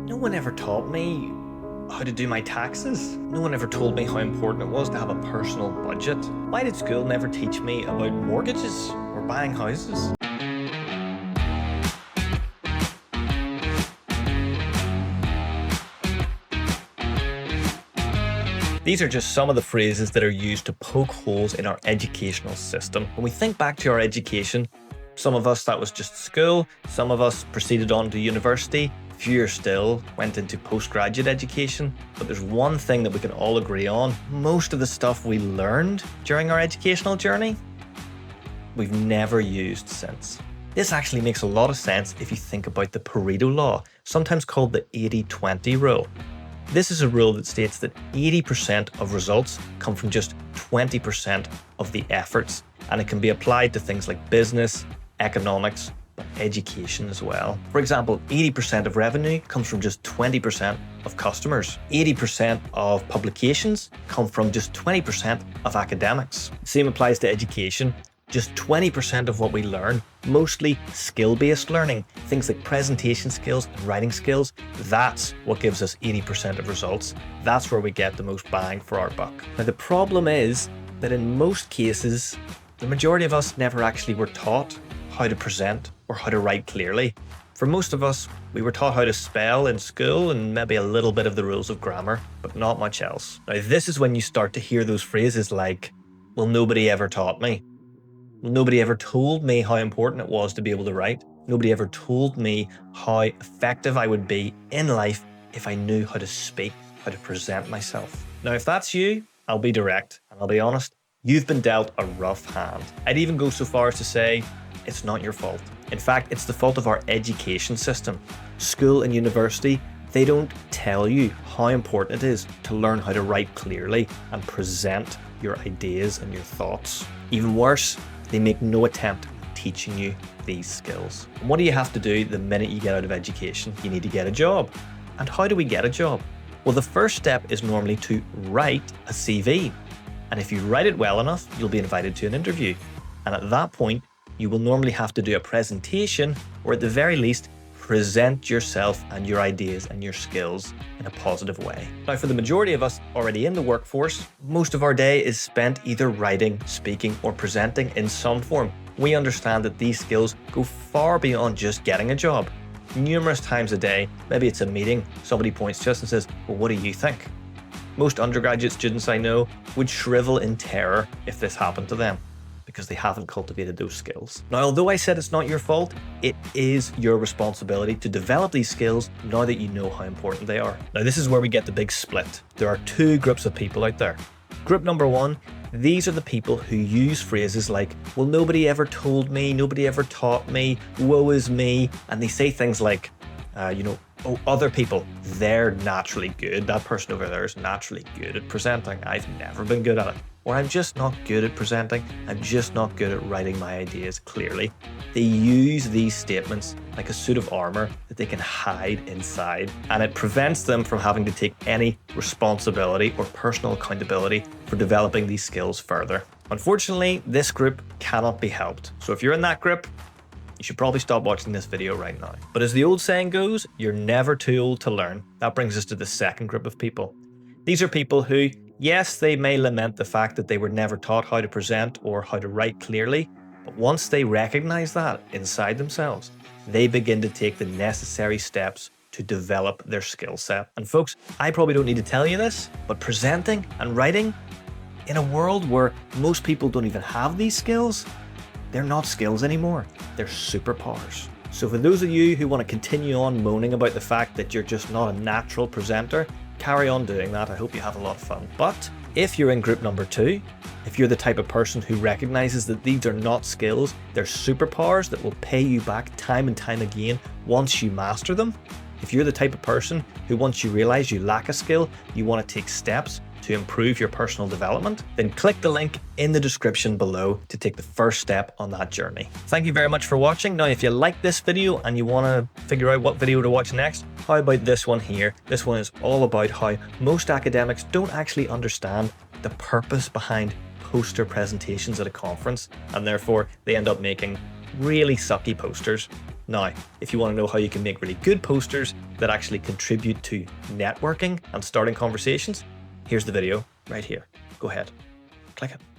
No one ever taught me how to do my taxes. No one ever told me how important it was to have a personal budget. Why did school never teach me about mortgages or buying houses? These are just some of the phrases that are used to poke holes in our educational system. When we think back to our education, some of us that was just school, some of us proceeded on to university, fewer still went into postgraduate education. But there's one thing that we can all agree on: most of the stuff we learned during our educational journey, we've never used since. This actually makes a lot of sense if you think about the Pareto law, sometimes called the 80-20 rule. This is a rule that states that 80% of results come from just 20% of the efforts, and it can be applied to things like business, economics, but education as well. For example, 80% of revenue comes from just 20% of customers. 80% of publications come from just 20% of academics. Same applies to education. Just 20% of what we learn, mostly skill-based learning, things like presentation skills and writing skills, that's what gives us 80% of results. That's where we get the most bang for our buck. Now, the problem is that in most cases, the majority of us never actually were taught how to present or how to write clearly. For most of us, we were taught how to spell in school and maybe a little bit of the rules of grammar, but not much else. Now, this is when you start to hear those phrases like, well, nobody ever taught me. Nobody ever told me how important it was to be able to write. Nobody ever told me how effective I would be in life if I knew how to speak, how to present myself. Now, if that's you, I'll be direct and I'll be honest, you've been dealt a rough hand. I'd even go so far as to say, it's not your fault. In fact, it's the fault of our education system. School and university, they don't tell you how important it is to learn how to write clearly and present your ideas and your thoughts. Even worse, they make no attempt at teaching you these skills. And what do you have to do the minute you get out of education? You need to get a job. And how do we get a job? Well, the first step is normally to write a CV. And if you write it well enough, you'll be invited to an interview. And at that point, you will normally have to do a presentation, or at the very least, present yourself and your ideas and your skills in a positive way. Now, for the majority of us already in the workforce, most of our day is spent either writing, speaking, or presenting in some form. We understand that these skills go far beyond just getting a job. Numerous times a day, maybe it's a meeting, somebody points to us and says, well, what do you think? Most undergraduate students I know would shrivel in terror if this happened to them, because they haven't cultivated those skills. Now, although I said it's not your fault, it is your responsibility to develop these skills now that you know how important they are. Now, this is where we get the big split. There are two groups of people out there. Group number one, these are the people who use phrases like, well, nobody ever told me, nobody ever taught me, woe is me, and they say things like, oh, other people, they're naturally good. That person over there is naturally good at presenting. I've never been good at it. Or I'm just not good at presenting. I'm just not good at writing my ideas clearly. They use these statements like a suit of armor that they can hide inside, and it prevents them from having to take any responsibility or personal accountability for developing these skills further. Unfortunately, this group cannot be helped. So if you're in that group, you should probably stop watching this video right now. But as the old saying goes, you're never too old to learn. That brings us to the second group of people. These are people who, yes, they may lament the fact that they were never taught how to present or how to write clearly, but once they recognize that inside themselves, they begin to take the necessary steps to develop their skill set. And folks, I probably don't need to tell you this, but presenting and writing, in a world where most people don't even have these skills, they're not skills anymore, they're superpowers. So for those of you who want to continue on moaning about the fact that you're just not a natural presenter, carry on doing that. I hope you have a lot of fun. But if you're in group number two, if you're the type of person who recognizes that these are not skills, they're superpowers that will pay you back time and time again once you master them, if you're the type of person who once you realize you lack a skill, you want to take steps to improve your personal development, then click the link in the description below to take the first step on that journey. Thank you very much for watching. Now, if you like this video and you want to figure out what video to watch next, how about this one here? This one is all about how most academics don't actually understand the purpose behind poster presentations at a conference, and therefore they end up making really sucky posters Now, if you want to know how you can make really good posters that actually contribute to networking and starting conversations, here's the video right here. Go ahead, click it.